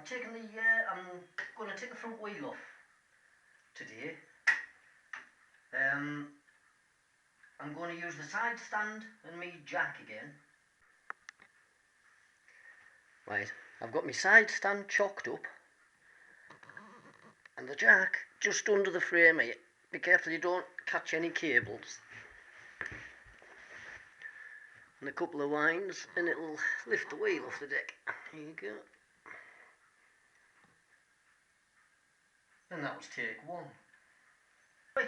I'm going to take the front wheel off today. I'm going to use the side stand and my jack again. Right, I've got my side stand chocked up and the jack just under the frame here. Be careful you don't catch any cables. And a couple of lines and it'll lift the wheel off the deck. Here you go. And that was take one. Right,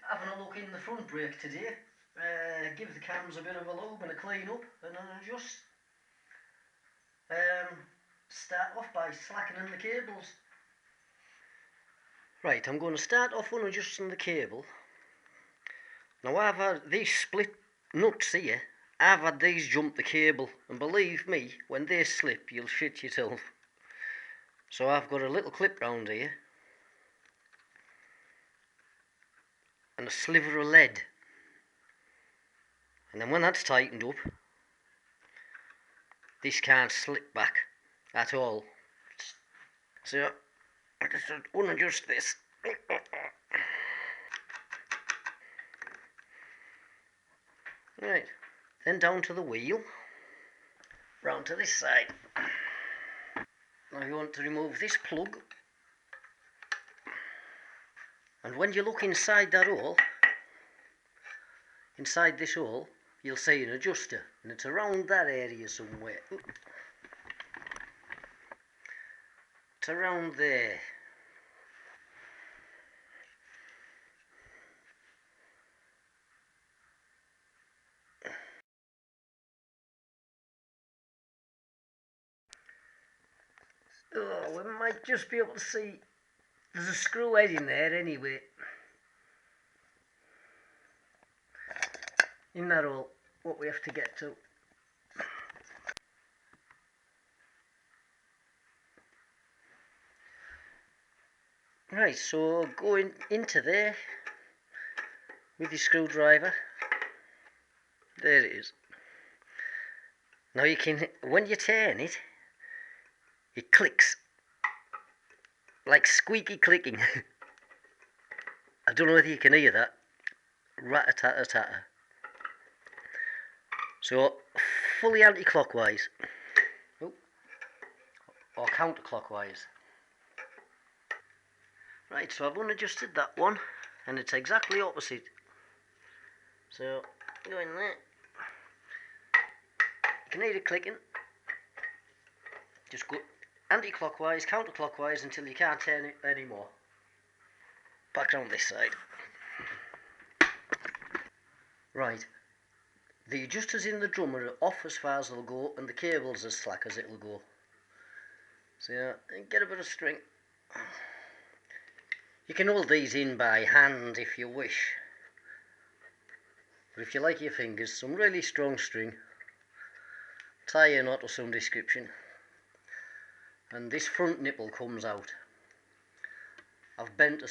having a look in the front brake today. Give the cams a bit of a lube and a clean up and then just start off by slackening the cables. Right, I'm going to start off unadjusting the cable. Now I've had these split nuts here. I've had these jump the cable, and believe me, when they slip you'll shit yourself. So I've got a little clip round here and a sliver of lead, and then when that's tightened up this can't slip back at all. So I just unadjust this. Right, then down to the wheel, round to this side. Now you want to remove this plug, and when you look inside that hole, inside this hole, you'll see an adjuster, and it's around that area somewhere. It's around there. Oh, we might just be able to see there's a screw head in there anyway. In that hole, what we have to get to. Right, so going into there with your screwdriver. There it is. Now you can, when you turn it, it clicks like squeaky clicking. I don't know whether you can hear that. Rat-a-tat-a-tat-a. So fully anti-clockwise. Oh. Or counterclockwise. Right, so I've unadjusted that one and it's exactly opposite. So go in there. You can hear it clicking. Just go anti-clockwise, counterclockwise until you can't turn it anymore. Back around this side. Right. The adjusters in the drum are off as far as they'll go and the cable's as slack as it'll go. So get a bit of string. You can hold these in by hand if you wish. But if you like your fingers, some really strong string. Tie a knot of some description. And this front nipple comes out. I've bent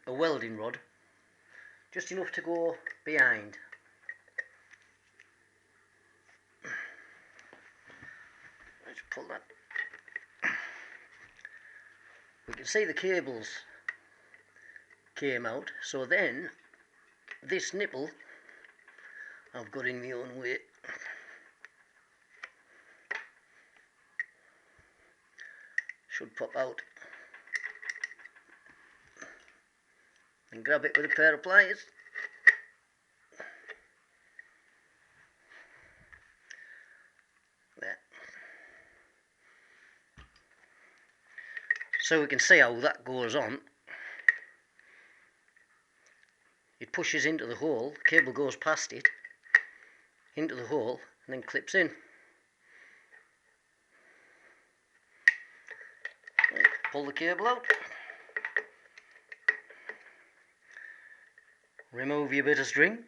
a welding rod, just enough to go behind. Let's pull that. We can see the cables came out, so then this nipple I've got in my own way. Should pop out. And grab it with a pair of pliers. There. So we can see how that goes on. It pushes into the hole, the cable goes past it, into the hole, and then clips in. Right, pull the cable out. Remove your bit of string.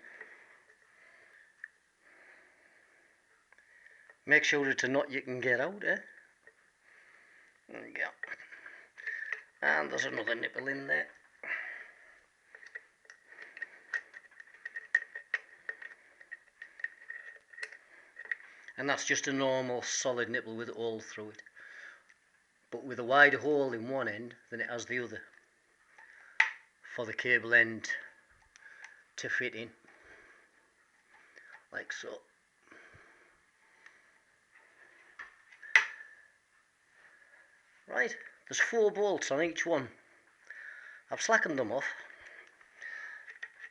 Make sure it's a knot you can get out, eh? There we go. And there's another nipple in there. And that's just a normal solid nipple with a hole through it. but with a wider hole in one end than it has the other, for the cable end to fit in, like so. Right, there's 4 bolts on each one. I've slackened them off,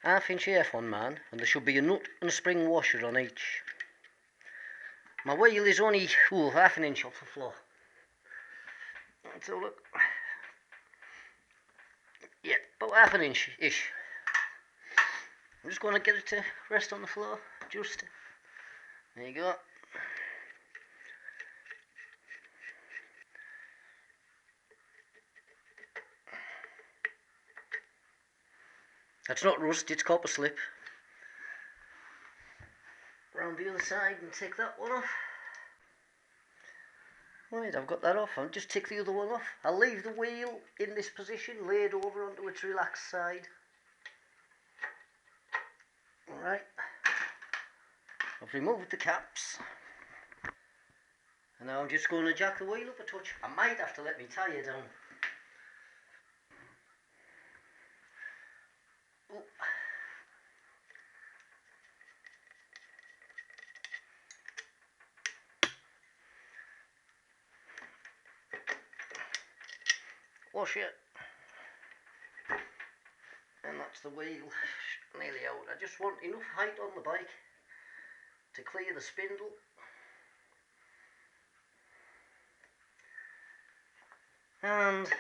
1/2 inch earth on mine, and there should be a nut and a spring washer on each. My wheel is only 1/2 inch off the floor. Let's have a look. Yeah, about 1/2 inch-ish. I'm just going to get it to rest on the floor, just. There you go. That's not rust, it's copper slip. Round the other side and take that one off. Right, I've got that off. I'll just take the other one off. I'll leave the wheel in this position, laid over onto its relaxed side. Alright, I've removed the caps. And now I'm just going to jack the wheel up a touch. I might have to let my tyre down. Oh. Wash it. And that's the wheel nearly out. I just want enough height on the bike to clear the spindle. And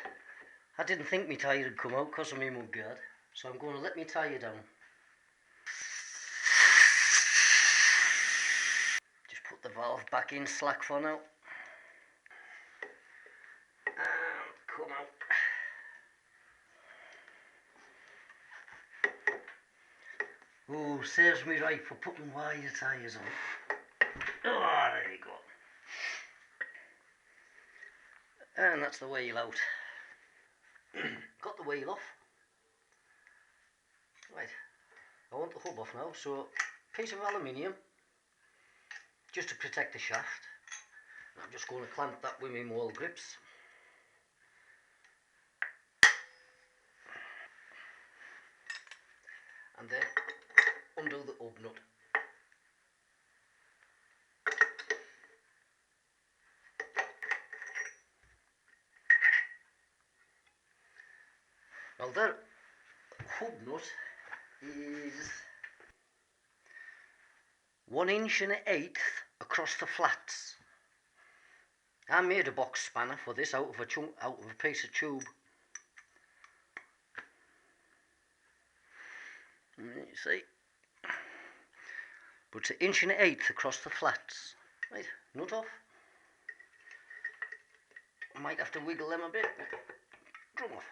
I didn't think my tyre had come out because of my mudguard, so I'm going to let my tyre down. Just put the valve back in slack for now. And come out. Oh, serves me right for putting wider tyres on. Oh, there you go. And that's the wheel out. Got the wheel off. Right, I want the hub off now, so piece of aluminium, just to protect the shaft. And I'm just going to clamp that with my maul grips. And then undo the hub nut. Now that hub nut is 1 1/8" across the flats. I made a box spanner for this out of a piece of tube. You see, but it's 1 1/8" across the flats. Right, nut off. I might have to wiggle them a bit. Drum off.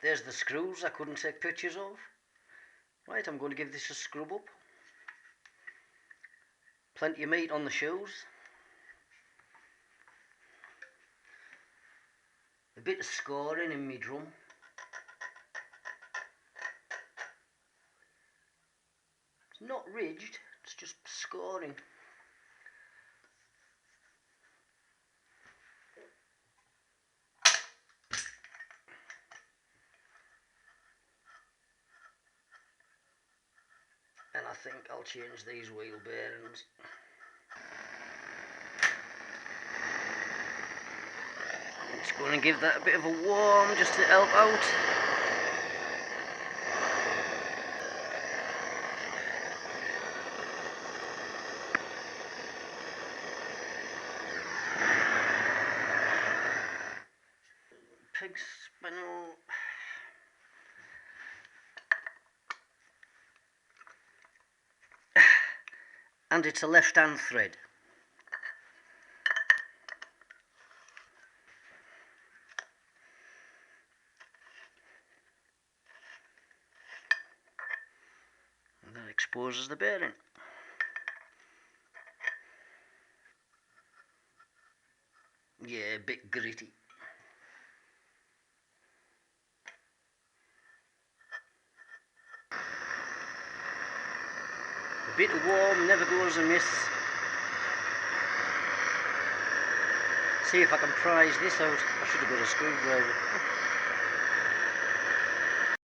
There's the screws I couldn't take pictures of. Right, I'm going to give this a scrub up. Plenty of meat on the shoes. A bit of scoring in my drum. It's not ridged, it's just scoring. And I think I'll change these wheel bearings. I'm just going to give that a bit of a warm just to help out. Pig spindle. And it's a left-hand thread. And that exposes the bearing. Yeah, a bit gritty. A bit of warm never goes amiss. See if I can prise this out. I should have got a screwdriver.